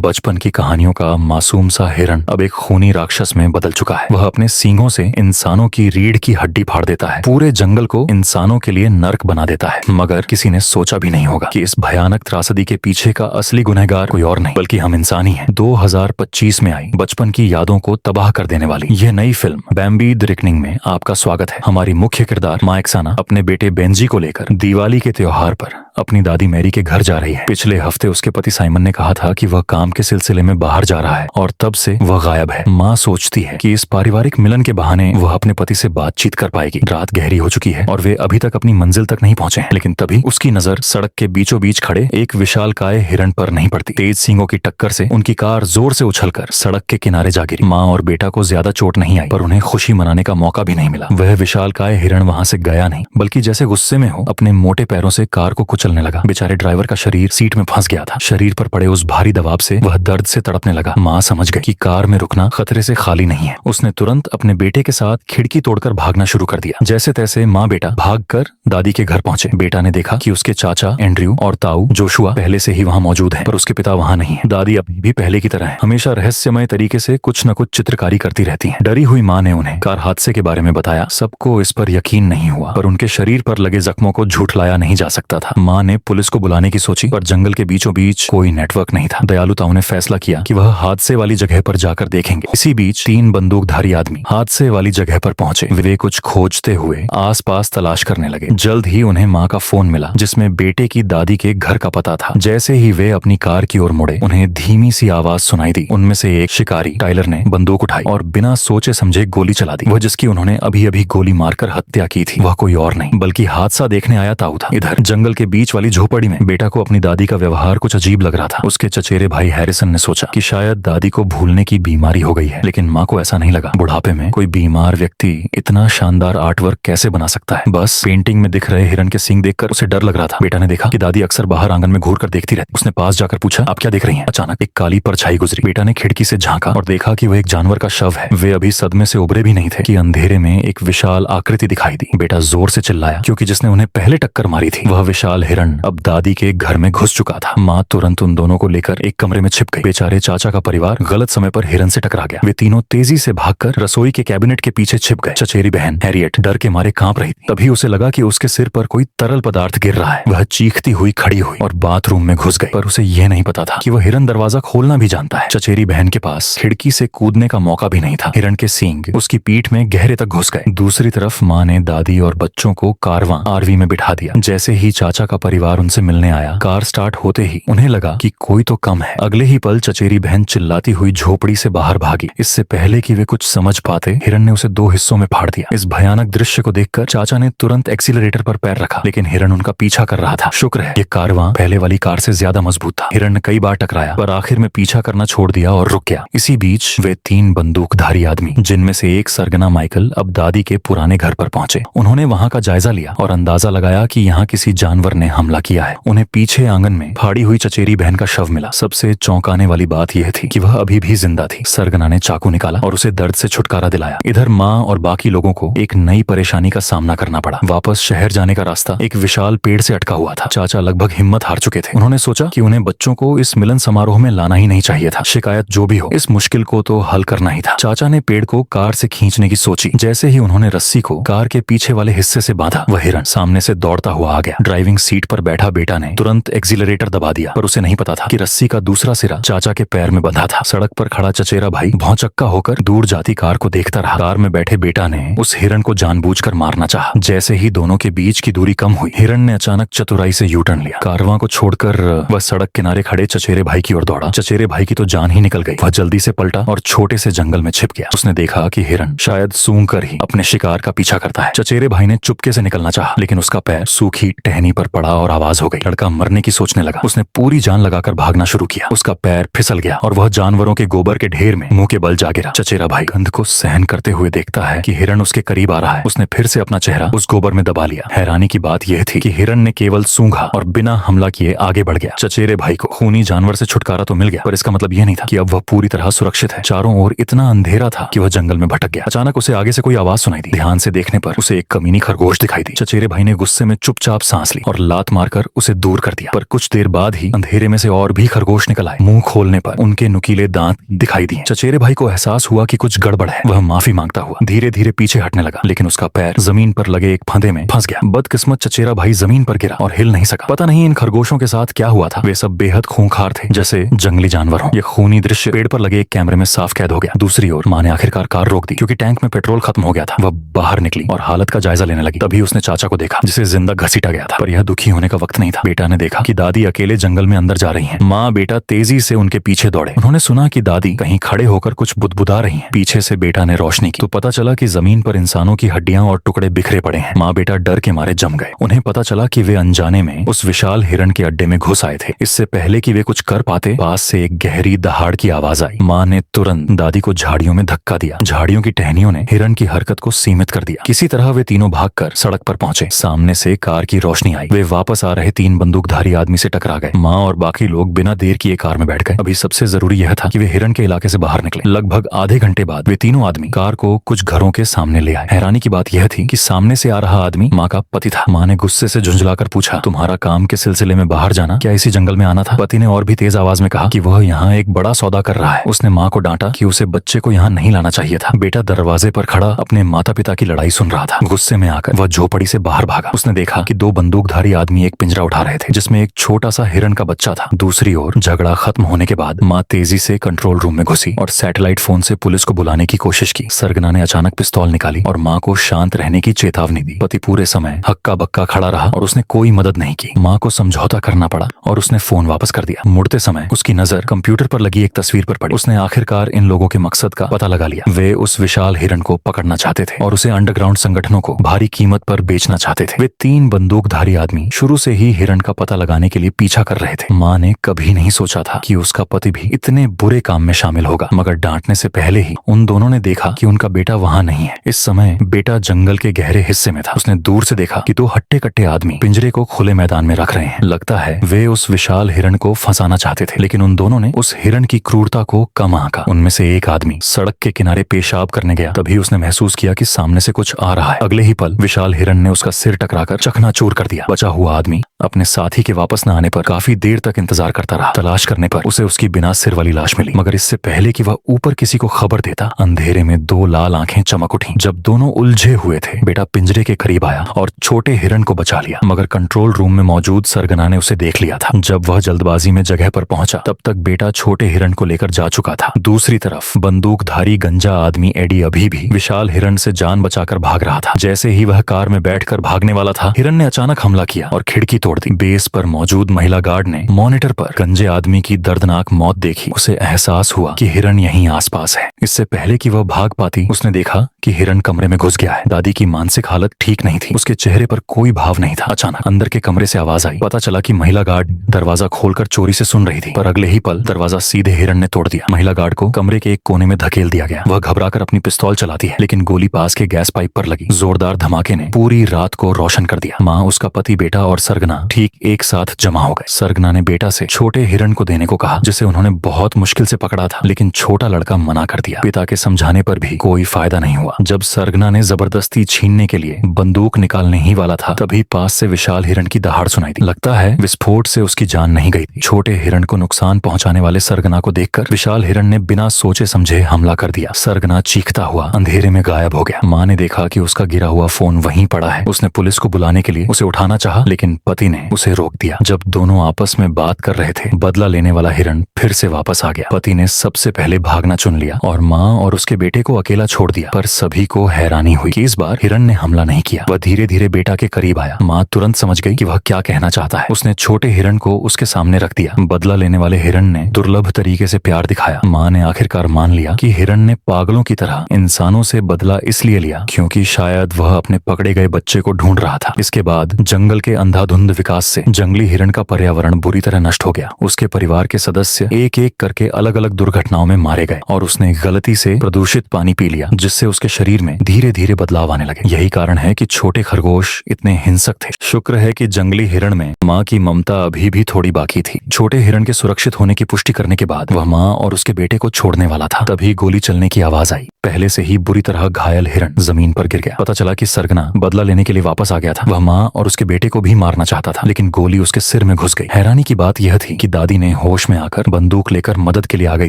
बचपन की कहानियों का मासूम सा हिरण अब एक खूनी राक्षस में बदल चुका है। वह अपने सींगों से इंसानों की रीढ़ की हड्डी फाड़ देता है, पूरे जंगल को इंसानों के लिए नर्क बना देता है। मगर किसी ने सोचा भी नहीं होगा कि इस भयानक त्रासदी के पीछे का असली गुनहगार कोई और नहीं बल्कि हम इंसान ही हैं। 2025 में आई बचपन की यादों को तबाह कर देने वाली यह नई फिल्म बैम्बी द रिकनिंग में आपका स्वागत है। हमारी मुख्य किरदार माँ एक्साना अपने बेटे बेंजी को लेकर दिवाली के त्योहार पर अपनी दादी मैरी के घर जा रही है। पिछले हफ्ते उसके पति साइमन ने कहा था कि वह काम के सिलसिले में बाहर जा रहा है और तब से वह गायब है। माँ सोचती है कि इस पारिवारिक मिलन के बहाने वह अपने पति से बातचीत कर पाएगी। रात गहरी हो चुकी है और वे अभी तक अपनी मंजिल तक नहीं पहुंचे हैं, लेकिन तभी उसकी नजर सड़क के बीचों बीच खड़े एक विशालकाय हिरण पर नहीं पड़ती। तेज सींगों की टक्कर से उनकी कार जोर से उछलकर सड़क के किनारे जा गिरी। माँ और बेटा को ज्यादा चोट नहीं आई, पर उन्हें खुशी मनाने का मौका भी नहीं मिला। वह विशालकाय हिरण वहां से गया नहीं, बल्कि जैसे गुस्से में हो अपने मोटे पैरों से कार को कुचलने लगा। बेचारे ड्राइवर का शरीर सीट में फंस गया था। शरीर पर पड़े उस भारी दबाव से वह दर्द से तड़पने लगा। माँ समझ गई कि कार में रुकना खतरे से खाली नहीं है। उसने तुरंत अपने बेटे के साथ खिड़की तोड़कर भागना शुरू कर दिया। जैसे तैसे माँ बेटा भागकर दादी के घर पहुंचे। बेटा ने देखा कि उसके चाचा एंड्रयू और ताऊ जोशुआ पहले से ही वहाँ मौजूद हैं, पर उसके पिता वहाँ नहीं है। दादी अभी भी पहले की तरह है, हमेशा रहस्यमय तरीके से कुछ न कुछ चित्रकारी करती रहती है। डरी हुई माँ ने उन्हें कार हादसे के बारे में बताया। सबको इस पर यकीन नहीं हुआ, पर उनके शरीर पर लगे जख्मों को झूठलाया नहीं जा सकता था। माँ ने पुलिस को बुलाने की सोची, पर जंगल के बीचों बीच कोई नेटवर्क नहीं था। दयालुताओं ने फैसला किया कि वह हादसे वाली जगह पर जाकर देखेंगे। इसी बीच 3 बंदूकधारी आदमी हादसे वाली जगह पर पहुंचे। वे कुछ खोजते हुए आसपास तलाश करने लगे। जल्द ही उन्हें माँ का फोन मिला, जिसमें बेटे की दादी के घर का पता था। जैसे ही वे अपनी कार की ओर मुड़े, उन्हें धीमी सी आवाज सुनाई दी। उनमें से एक शिकारी टाइलर ने बंदूक उठाई और बिना सोचे समझे गोली चला दी। वह जिसकी उन्होंने अभी अभी गोली मारकर हत्या की थी, वह कोई और नहीं बल्कि हादसा देखने आया ताऊ था। इधर जंगल के बीच वाली झोपड़ी में बेटा को अपनी दादी का व्यवहार कुछ अजीब लग रहा था। उसके चचेरे भाई हैरिसन ने सोचा कि शायद दादी को भूलने की बीमारी हो गई है, लेकिन माँ को ऐसा नहीं लगा। बुढ़ापे में कोई बीमार व्यक्ति इतना शानदार आर्टवर्क कैसे बना सकता है? बस पेंटिंग में दिख रहे हिरन के सींग देखकर उसे डर लग रहा था। बेटा ने देखा कि दादी अक्सर बाहर आंगन में घूर कर देखती रहती। उसने पास जाकर पूछा, आप क्या देख रही हैं? अचानक एक काली परछाई गुजरी। बेटा ने खिड़की से झांका और देखा कि वह एक जानवर का शव है। वे अभी सदमे से उबरे भी नहीं थे कि अंधेरे में एक विशाल आकृति दिखाई दी। बेटा जोर से चिल्लाया, क्योंकि जिसने उन्हें पहले टक्कर मारी थी वह विशाल हिरण अब दादी के घर में घुस चुका था। माँ तुरंत उन दोनों को लेकर एक कमरे में छिप गई। बेचारे चाचा का परिवार गलत समय पर हिरन से टकरा गया। वे तीनों तेजी से भागकर रसोई के कैबिनेट के पीछे छिप गए। चचेरी बहन हैरियट डर के मारे कांप रही थी। तभी उसे लगा कि उसके सिर पर कोई तरल पदार्थ गिर रहा है। वह चीखती हुई खड़ी हुई और बाथरूम में घुस गई, पर उसे यह नहीं पता था कि वह हिरन दरवाजा खोलना भी जानता है। चचेरी बहन के पास खिड़की से कूदने का मौका भी नहीं था। हिरन के सींग उसकी पीठ में गहरे तक घुस गए। दूसरी तरफ माँ ने दादी और बच्चों को कारवां आरवी में बिठा दिया। जैसे ही चाचा का परिवार उनसे मिलने आया, कार स्टार्ट होते ही उन्हें लगा कि कोई तो कम है। अगले ही पल चचेरी बहन चिल्लाती हुई झोपड़ी से बाहर भागी। इससे पहले कि वे कुछ समझ पाते, हिरन ने उसे 2 हिस्सों में फाड़ दिया। इस भयानक दृश्य को देखकर चाचा ने तुरंत एक्सीलरेटर पर पैर रखा, लेकिन हिरन उनका पीछा कर रहा था। शुक्र है ये कारवां पहले वाली कार से ज्यादा मजबूत था। हिरन ने कई बार टकराया, पर आखिर में पीछा करना छोड़ दिया और रुक गया। इसी बीच वे 3 बंदूकधारी आदमी, जिनमें से एक सरगना माइकल, अब दादी के पुराने घर पर पहुंचे। उन्होंने वहां का जायजा लिया और अंदाजा लगाया कि यहाँ किसी जानवर ने हमला किया है। उन्हें पीछे आंगन में फाड़ी हुई चचेरी बहन का शव मिला। सबसे चौंकाने वाली बात यह थी कि वह अभी भी जिंदा थी। सरगना ने चाकू निकाला और उसे दर्द से छुटकारा दिलाया। इधर माँ और बाकी लोगों को एक नई परेशानी का सामना करना पड़ा। वापस शहर जाने का रास्ता एक विशाल पेड़ से अटका हुआ था। चाचा लगभग हिम्मत हार चुके थे। उन्होंने सोचा कि उन्हें बच्चों को इस मिलन समारोह में लाना ही नहीं चाहिए था। शिकायत जो भी हो, इस मुश्किल को तो हल करना ही था। चाचा ने पेड़ को कार से खींचने की सोची। जैसे ही उन्होंने रस्सी को कार के पीछे वाले हिस्से से बांधा, वह हिरन सामने से दौड़ता हुआ आ गया। ड्राइविंग सीट पर बैठा बेटा ने तुरंत एक्सीलरेटर दबा दिया, पर उसे नहीं पता था कि रस्सी का दूसरा सिरा चाचा के पैर में बंधा था। सड़क पर खड़ा चचेरा भाई भौचक्का होकर दूर जाती कार को देखता रहा। कार में बैठे बेटा ने उस हिरन को जानबूझकर मारना चाहा। जैसे ही दोनों के बीच की दूरी कम हुई, हिरन ने अचानक चतुराई से यू टर्न लिया। कारवां को छोड़कर वह सड़क किनारे खड़े चचेरे भाई की ओर दौड़ा। चचेरे भाई की तो जान ही निकल गई। वह जल्दी से पलटा और छोटे से जंगल में छिप गया। उसने देखा कि हिरन शायद सूंघ कर ही अपने शिकार का पीछा करता है। चचेरे भाई ने चुपके से निकलना चाहा, लेकिन उसका पैर सूखी टहनी पर पड़ा और आवाज हो गई। लड़का मरने की सोचने लगा। उसने पूरी जान लगाकर भागना शुरू किया। उसका पैर फिसल गया और वह जानवरों के गोबर के ढेर में मुंह के बल जा गिरा। चचेरा भाई गंध को सहन करते हुए देखता है कि हिरन उसके करीब आ रहा है। उसने फिर से अपना चेहरा उस गोबर में दबा लिया। हैरानी की बात यह थी कि हिरन ने केवल सूंघा और बिना हमला किए आगे बढ़ गया। चचेरे भाई को खूनी जानवर से छुटकारा तो मिल गया, पर इसका मतलब यह नहीं था कि अब वह पूरी तरह सुरक्षित है। चारों ओर इतना अंधेरा था कि वह जंगल में भटक गया। अचानक उसे आगे से कोई आवाज सुनाई दी। ध्यान से देखने पर उसे एक कमीनी खरगोश दिखाई दी। चचेरे भाई ने गुस्से में चुपचाप सांस ली और लात मारकर उसे दूर कर दिया। पर कुछ देर बाद ही अंधेरे में से और भी खरगोश निकल आए। मुंह खोलने पर उनके नुकीले दांत दिखाई दिए। चचेरे भाई को एहसास हुआ कि कुछ गड़बड़ है। वह माफी मांगता हुआ धीरे धीरे पीछे हटने लगा, लेकिन उसका पैर जमीन पर लगे एक फंदे में फंस गया। बदकिस्मत चचेरा भाई जमीन पर गिरा और हिल नहीं सका। पता नहीं इन खरगोशों के साथ क्या हुआ था। वे सब बेहद खूंखार थे, जैसे जंगली जानवर हों। यह खूनी दृश्य पेड़ पर लगे एक कैमरे में साफ कैद हो गया। दूसरी ओर माँ ने आखिरकार कार रोक दी, क्योंकि टैंक में पेट्रोल खत्म हो गया था। वह बाहर निकली और हालत का जायजा लेने लगी। तभी उसने चाचा को देखा, जिसे जिंदा घसीटा गया था। पर यह दुखी होने का वक्त नहीं था। बेटा ने देखा कि दादी अकेले जंगल में अंदर जा रही हैं। माँ बेटा तेजी से उनके पीछे दौड़े। उन्होंने सुना कि दादी कहीं खड़े होकर कुछ बुदबुदा रही हैं। पीछे से बेटा ने रोशनी की तो पता चला कि जमीन पर इंसानों की हड्डियां और टुकड़े बिखरे पड़े हैं। माँ बेटा डर के मारे जम गए। उन्हें पता चला कि वे अनजाने में उस विशाल हिरण के अड्डे में घुस आए थे। इससे पहले कि वे कुछ कर पाते, पास से एक गहरी दहाड़ की आवाज आई। माँ ने तुरंत दादी को झाड़ियों में धक्का दिया। झाड़ियों की टहनियों ने हिरण की हरकत को सीमित कर दिया। किसी तरह वे तीनों भागकर सड़क पर पहुंचे। सामने से कार की रोशनी आई। वे वापस आ रहे 3 बंदूकधारी आदमी से टकरा गए। माँ और बाकी लोग बिना देर किए कार में बैठ गए। अभी सबसे जरूरी यह था कि वे हिरण के इलाके से बाहर निकले। लगभग आधे घंटे बाद वे तीनों आदमी कार को कुछ घरों के सामने ले आए। हैरानी की बात यह थी कि सामने से आ रहा आदमी माँ का पति था। माँ ने गुस्से से झुंझलाकर पूछा, तुम्हारा काम के सिलसिले में बाहर जाना क्या इसी जंगल में आना था? पति ने और भी तेज आवाज में कहा कि वह यहाँ एक बड़ा सौदा कर रहा है। उसने माँ को डांटा कि उसे बच्चे को यहाँ नहीं लाना चाहिए था। बेटा दरवाजे पर खड़ा अपने माता पिता की लड़ाई सुन रहा था। गुस्से में आकर वह झोपड़ी से बाहर भागा। उसने देखा कि 2 बंदूकधारी आदमी एक पिंजरा उठा रहे थे, जिसमें एक छोटा सा हिरण का बच्चा था। दूसरी ओर झगड़ा खत्म होने के बाद माँ तेजी से कंट्रोल रूम में घुसी और सैटेलाइट फोन से पुलिस को बुलाने की कोशिश की। सरगना ने अचानक पिस्तौल निकाली और माँ को शांत रहने की चेतावनी दी। पति पूरे समय हक्का बक्का खड़ा रहा और उसने कोई मदद नहीं की। माँ को समझौता करना पड़ा और उसने फोन वापस कर दिया। मुड़ते समय उसकी नजर कंप्यूटर पर लगी एक तस्वीर पर पड़ी। उसने आखिरकार इन लोगों के मकसद का पता लगा लिया। वे उस विशाल हिरण को पकड़ना चाहते थे और उसे अंडरग्राउंड संगठनों को भारी कीमत पर बेचना चाहते थे। वे 3 बंदूकधारी आदमी शुरू से ही हिरण का पता लगाने के लिए पीछा कर रहे थे। माँ ने कभी नहीं सोचा था कि उसका पति भी इतने बुरे काम में शामिल होगा, मगर डांटने से पहले ही उन दोनों ने देखा कि उनका बेटा वहाँ नहीं है। इस समय बेटा जंगल के गहरे हिस्से में था। उसने दूर से देखा कि 2 हट्टे कट्टे आदमी पिंजरे को खुले मैदान में रख रहे हैं। लगता है वे उस विशाल हिरण को फंसाना चाहते थे, लेकिन उन दोनों ने उस हिरण की क्रूरता को कम आंका। उनमें से एक आदमी सड़क के किनारे पेशाब करने गया। तभी उसने महसूस किया कि सामने से कुछ आ रहा है। अगले ही पल विशाल हिरण ने उसका सिर टकराकर चकनाचूर कर दिया। बचा हुआ आदमी अपने साथी के वापस न आने पर काफी देर तक इंतजार करता रहा। तलाश करने पर उसे उसकी बिना सिर वाली लाश मिली, मगर इससे पहले कि वह ऊपर किसी को खबर देता, अंधेरे में 2 लाल आंखें चमक उठी। जब दोनों उलझे हुए थे, बेटा पिंजरे के करीब आया और छोटे हिरण को बचा लिया, मगर कंट्रोल रूम में मौजूद सरगना ने उसे देख लिया था। जब वह जल्दबाजी में जगह पर पहुंचा, तब तक बेटा छोटे हिरण को लेकर जा चुका था। दूसरी तरफ बंदूकधारी गंजा आदमी एडी अभी भी विशाल हिरण से जान बचाकर भाग रहा था। जैसे ही वह कार में बैठकर भागने वाला था, हिरण ने अचानक हमला किया और खिड़की तोड़ दी। बेस पर मौजूद महिला गार्ड ने मॉनिटर पर गंजे आदमी की दर्दनाक मौत देखी। उसे एहसास हुआ कि हिरण यहीं आसपास है। इससे पहले कि वह भाग पाती, उसने देखा कि हिरण कमरे में घुस गया है। दादी की मानसिक हालत ठीक नहीं थी। उसके चेहरे पर कोई भाव नहीं था। अचानक अंदर के कमरे से आवाज आई। पता चला कि महिला गार्ड दरवाजा खोलकर चोरी से सुन रही थी, पर अगले ही पल दरवाजा सीधे हिरण ने तोड़ दिया। महिला गार्ड को कमरे के एक कोने में धकेल दिया गया। वह घबराकर अपनी पिस्तौल चलाती है, लेकिन गोली पास के गैस पाइप पर लगी। जोरदार धमाके ने पूरी रात को रोशन कर दिया। माँ, उसका पति, बेटा और सरगना ठीक एक साथ जमा हो गए। सरगना ने बेटा से छोटे हिरण को देने को कहा, जिसे उन्होंने बहुत मुश्किल से पकड़ा था, लेकिन छोटा लड़का मना कर दिया। पिता के समझाने पर भी कोई फायदा नहीं हुआ। जब सरगना ने जबरदस्ती छीनने के लिए बंदूक निकालने ही वाला था, तभी पास से विशाल हिरण की दहाड़ सुनाई दी। लगता है विस्फोट से उसकी जान नहीं गई थी। छोटे हिरण को नुकसान पहुंचाने वाले सरगना को देखकर विशाल हिरण ने बिना सोचे समझे हमला कर दिया। सरगना चीखता हुआ अंधेरे में गायब हो गया। माँ ने देखा कि उसका गिरा हुआ फोन वहीं पड़ा है। उसने पुलिस को बुलाने के लिए उसे उठाना चाहा, लेकिन पति ने उसे रोक दिया। जब दोनों आपस में बात कर रहे थे, बदला लेने वाला हिरण फिर से वापस आ गया। पति ने सबसे पहले भागना चुन लिया और माँ और उसके बेटे को अकेला छोड़ दिया। पर सभी को हैरानी हुई कि इस बार हिरण ने हमला नहीं किया। वह धीरे धीरे बेटा के करीब आया। माँ तुरंत समझ गई कि वह क्या कहना चाहता है। उसने छोटे हिरण को उसके सामने रख दिया। बदला लेने वाले हिरण ने दुर्लभ तरीके से प्यार दिखाया। माँ ने आखिरकार मान लिया कि हिरण ने पागलों की तरह इंसानों से बदला इसलिए लिया क्योंकि शायद वह अपने पकड़े गए बच्चे को ढूंढ रहा था। इसके बाद जंगल के अंधाधुंध विकास से जंगली हिरण का पर्यावरण बुरी तरह नष्ट हो गया। उसके परिवार के सदस्य एक एक करके अलग अलग दुर्घटनाओं में मारे गए और उसने गलती से प्रदूषित पानी पी लिया, जिससे उसके शरीर में धीरे धीरे बदलाव आने लगे। यही कारण है कि छोटे खरगोश इतने हिंसक थे। शुक्र है कि जंगली हिरण में माँ की ममता अभी भी थोड़ी बाकी थी। छोटे हिरण के सुरक्षित होने की पुष्टि करने के बाद वह माँ और उसके बेटे को छोड़ने वाला था, तभी गोली चलने की आवाज आई। पहले से ही बुरी तरह घायल हिरण जमीन पर गिर गया। पता चला कि सरगना बदला लेने के लिए वापस आ गया था। वह माँ और उसके बेटे को भी मारना चाहता चाहता था, लेकिन गोली उसके सिर में घुस गई। हैरानी की बात यह थी कि दादी ने होश में आकर बंदूक लेकर मदद के लिए आ गई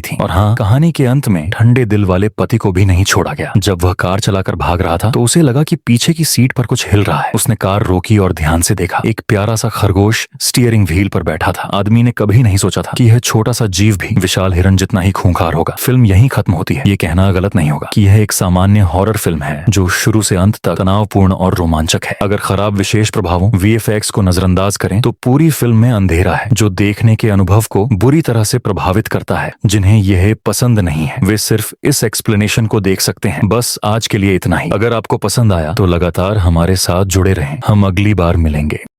थी। और हाँ, कहानी के अंत में ठंडे दिल वाले पति को भी नहीं छोड़ा गया। जब वह कार चलाकर भाग रहा था तो उसे लगा कि पीछे की सीट पर कुछ हिल रहा है। उसने कार रोकी और ध्यान से देखा। एक प्यारा सा खरगोश स्टीयरिंग व्हील पर बैठा था। आदमी ने कभी नहीं सोचा था कि यह छोटा सा जीव भी विशाल हिरन जितना ही खूंखार होगा। फिल्म यहीं खत्म होती है। ये कहना गलत नहीं होगा कि यह एक सामान्य हॉरर फिल्म है जो शुरू से अंत तक तनावपूर्ण और रोमांचक है। अगर खराब विशेष प्रभावों VFX को नजरअंदाज करें तो पूरी फिल्म में अंधेरा है जो देखने के अनुभव को बुरी तरह से प्रभावित करता है। जिन्हें यह पसंद नहीं है वे सिर्फ इस एक्सप्लेनेशन को देख सकते हैं। बस आज के लिए इतना ही। अगर आपको पसंद आया तो लगातार हमारे साथ जुड़े रहें। हम अगली बार मिलेंगे।